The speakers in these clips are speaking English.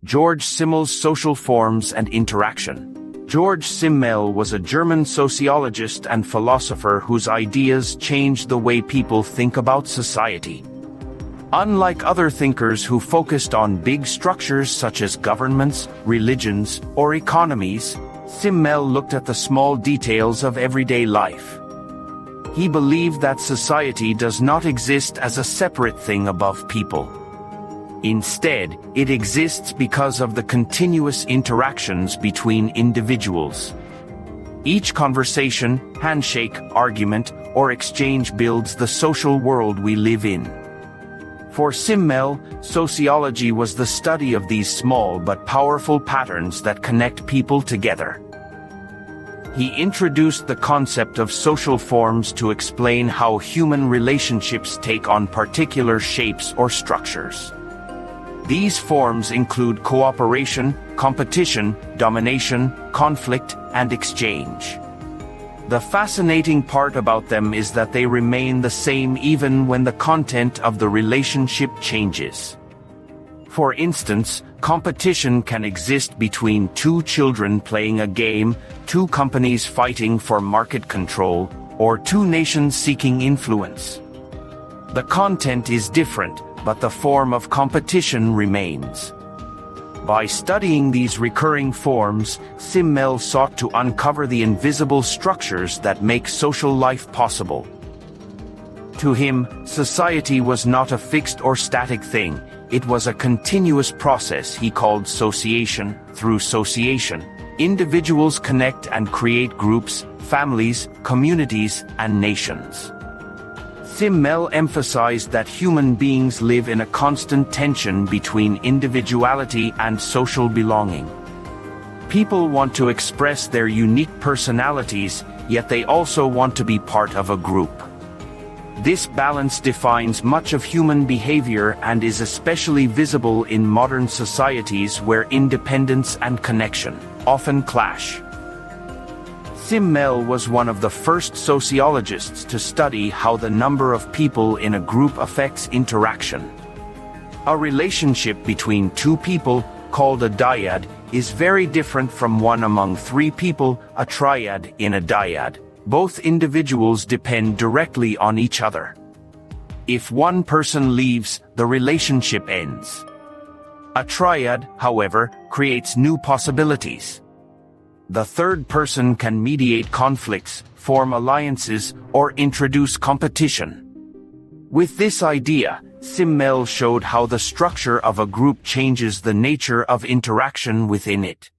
Georg Simmel's Social Forms and Interaction. Georg Simmel was a German sociologist and philosopher whose ideas changed the way people think about society. Unlike other thinkers who focused on big structures such as governments, religions, or economies, Simmel looked at the small details of everyday life. He believed that society does not exist as a separate thing above people. Instead, it exists because of the continuous interactions between individuals. Each conversation, handshake, argument, or exchange builds the social world we live in. For Simmel, sociology was the study of these small but powerful patterns that connect people together. He introduced the concept of social forms to explain how human relationships take on particular shapes or structures. These forms include cooperation, competition, domination, conflict, and exchange. The fascinating part about them is that they remain the same even when the content of the relationship changes. For instance, competition can exist between two children playing a game, two companies fighting for market control, or two nations seeking influence. The content is different, but the form of competition remains. By studying these recurring forms, Simmel sought to uncover the invisible structures that make social life possible. To him, society was not a fixed or static thing, it was a continuous process he called sociation. Through sociation, individuals connect and create groups, families, communities, and nations. Simmel emphasized that human beings live in a constant tension between individuality and social belonging. People want to express their unique personalities, yet they also want to be part of a group. This balance defines much of human behavior and is especially visible in modern societies where independence and connection often clash. Simmel was one of the first sociologists to study how the number of people in a group affects interaction. A relationship between two people, called a dyad, is very different from one among three people, a triad, in a dyad. Both individuals depend directly on each other. If one person leaves, the relationship ends. A triad, however, creates new possibilities. The third person can mediate conflicts, form alliances, or introduce competition. With this idea, Simmel showed how the structure of a group changes the nature of interaction within it.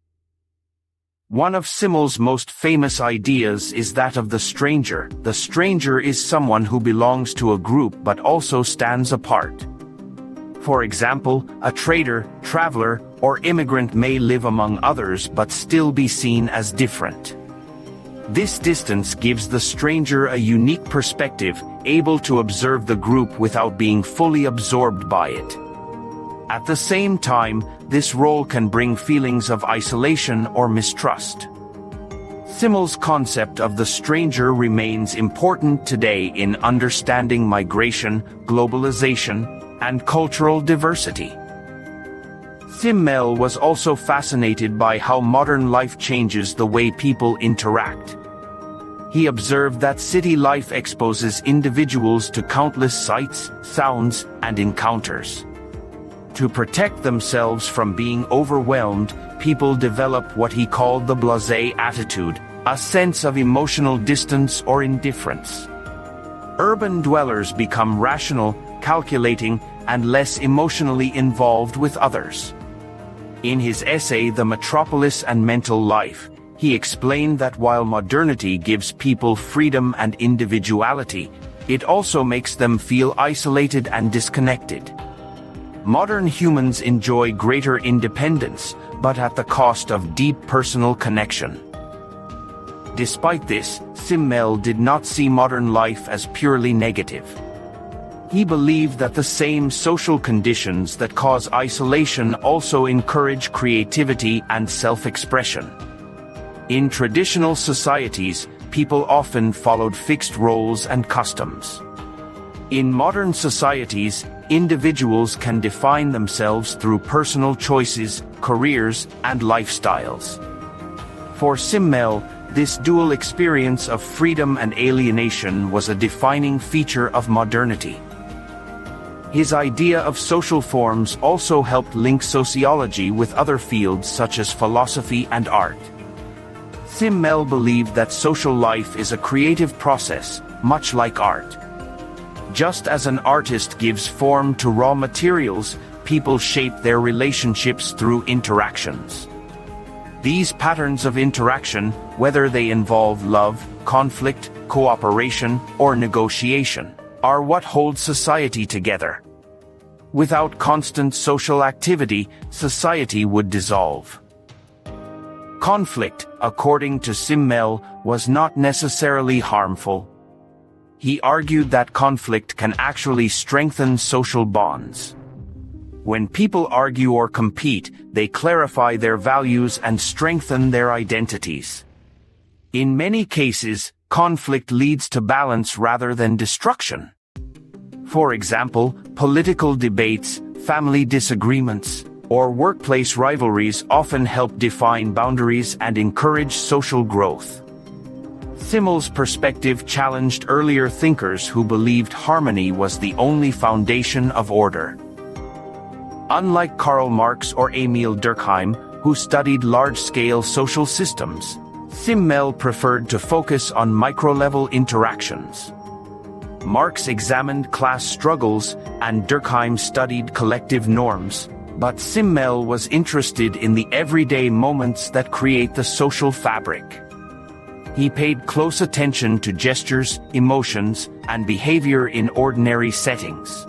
One of Simmel's most famous ideas is that of the stranger. The stranger is someone who belongs to a group but also stands apart. For example, a trader, traveler, or immigrant may live among others but still be seen as different. This distance gives the stranger a unique perspective, able to observe the group without being fully absorbed by it. At the same time, this role can bring feelings of isolation or mistrust. Simmel's concept of the stranger remains important today in understanding migration, globalization, and cultural diversity. Simmel was also fascinated by how modern life changes the way people interact. He observed that city life exposes individuals to countless sights, sounds, and encounters. To protect themselves from being overwhelmed, people develop what he called the blasé attitude, a sense of emotional distance or indifference. Urban dwellers become rational, calculating, and less emotionally involved with others. In his essay The Metropolis and Mental Life, he explained that while modernity gives people freedom and individuality, it also makes them feel isolated and disconnected. Modern humans enjoy greater independence, but at the cost of deep personal connection. Despite this, Simmel did not see modern life as purely negative. He believed that the same social conditions that cause isolation also encourage creativity and self-expression. In traditional societies, people often followed fixed roles and customs. In modern societies, individuals can define themselves through personal choices, careers, and lifestyles. For Simmel, this dual experience of freedom and alienation was a defining feature of modernity. His idea of social forms also helped link sociology with other fields such as philosophy and art. Simmel believed that social life is a creative process, much like art. Just as an artist gives form to raw materials, people shape their relationships through interactions. These patterns of interaction, whether they involve love, conflict, cooperation, or negotiation, are what hold society together. Without constant social activity, society would dissolve. Conflict, according to Simmel, was not necessarily harmful. He argued that conflict can actually strengthen social bonds. When people argue or compete, they clarify their values and strengthen their identities. In many cases, conflict leads to balance rather than destruction. For example, political debates, family disagreements, or workplace rivalries often help define boundaries and encourage social growth. Simmel's perspective challenged earlier thinkers who believed harmony was the only foundation of order. Unlike Karl Marx or Emil Durkheim, who studied large-scale social systems, Simmel preferred to focus on micro-level interactions. Marx examined class struggles, and Durkheim studied collective norms, but Simmel was interested in the everyday moments that create the social fabric. He paid close attention to gestures, emotions, and behavior in ordinary settings.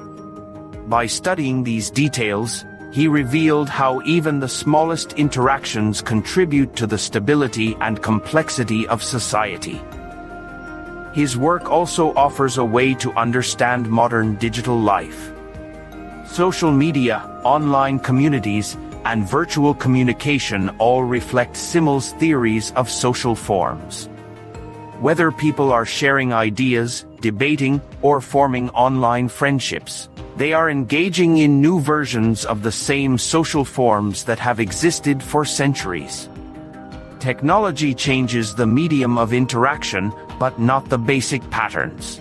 By studying these details, he revealed how even the smallest interactions contribute to the stability and complexity of society. His work also offers a way to understand modern digital life. Social media, online communities, and virtual communication all reflect Simmel's theories of social forms. Whether people are sharing ideas, debating, or forming online friendships, they are engaging in new versions of the same social forms that have existed for centuries. Technology changes the medium of interaction, but not the basic patterns.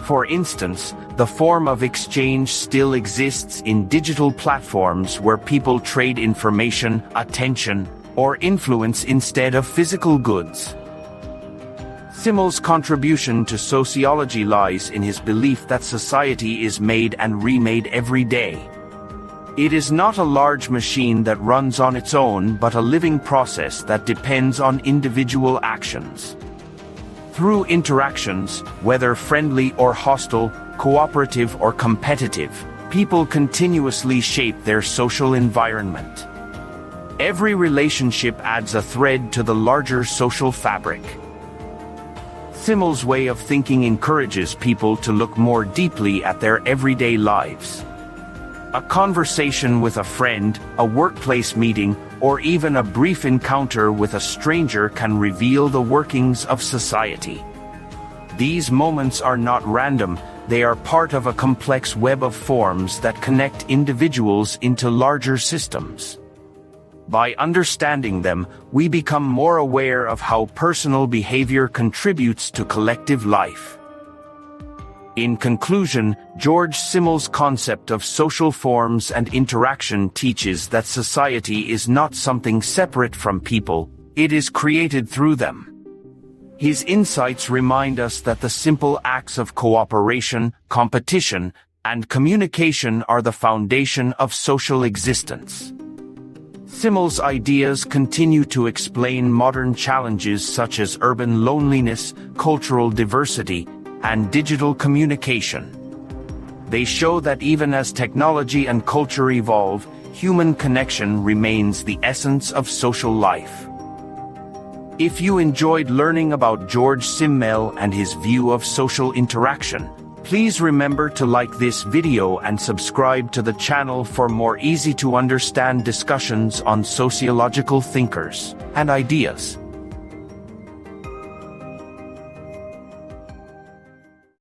For instance, the form of exchange still exists in digital platforms where people trade information, attention, or influence instead of physical goods. Simmel's contribution to sociology lies in his belief that society is made and remade every day. It is not a large machine that runs on its own, but a living process that depends on individual actions. Through interactions, whether friendly or hostile, cooperative or competitive, people continuously shape their social environment. Every relationship adds a thread to the larger social fabric. Simmel's way of thinking encourages people to look more deeply at their everyday lives. A conversation with a friend, a workplace meeting, or even a brief encounter with a stranger can reveal the workings of society. These moments are not random, they are part of a complex web of forms that connect individuals into larger systems. By understanding them, we become more aware of how personal behavior contributes to collective life. In conclusion, Georg Simmel's concept of social forms and interaction teaches that society is not something separate from people, it is created through them. His insights remind us that the simple acts of cooperation, competition, and communication are the foundation of social existence. Simmel's ideas continue to explain modern challenges such as urban loneliness, cultural diversity, and digital communication. They show that even as technology and culture evolve, human connection remains the essence of social life. If you enjoyed learning about Georg Simmel and his view of social interaction, please remember to like this video and subscribe to the channel for more easy-to-understand discussions on sociological thinkers and ideas.